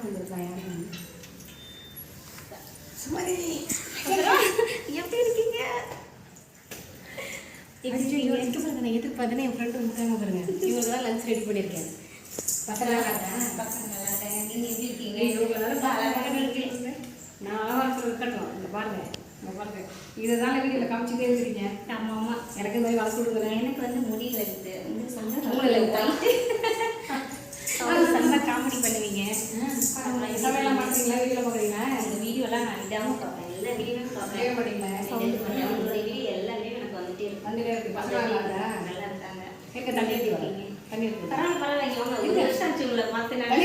வந்திருக்கான் யாரும் சும்மாரி எப்படி இருக்கீங்க? நான் எதிர்பார்த்தேன் என் ஃப்ரெண்டு வந்துட்டாங்க பாருங்க. இவங்களுக்கு தான் லஞ்ச் ரெடி பண்ணியிருக்கேன். பசங்க நல்லா இருக்காங்க. நீங்கள் எப்படி இருக்கீங்க? நான் அழகாக இருக்கட்டும். இந்த பாருங்க இதுதான் வீடியோவில் காமிச்சிட்டே இருக்கிறீங்க. ஆமாம் ஆமாம், எனக்கு இந்த மாதிரி வளர்த்து விடுவேன். எனக்கு வந்து முடியல இருக்குது வந்து சொன்னால் மூளையில் செம்ம காமெடி பண்ணுவீங்க. சமையலாம் பார்க்குறீங்களா? வீடியோவில் பார்க்குறீங்களா? இந்த வீடியோலாம் நான் விடாமல் பார்ப்பேன், எல்லா வீடியோவும் பார்ப்பேன். உங்களோட வீடியோ எல்லா வீடியோ எனக்கு வந்துட்டே இருக்கும். வந்துட்டே இருக்கு. பசங்க நல்லா இருக்காங்க. கேட்க தண்ணி ஊற்றி வரேன். தண்ணி ஊற்றி பரவாயில்ல பரவாயில்ல, இங்கே வாங்க. ஒரு வருஷம் ஆச்சு உங்களை பார்த்து நான்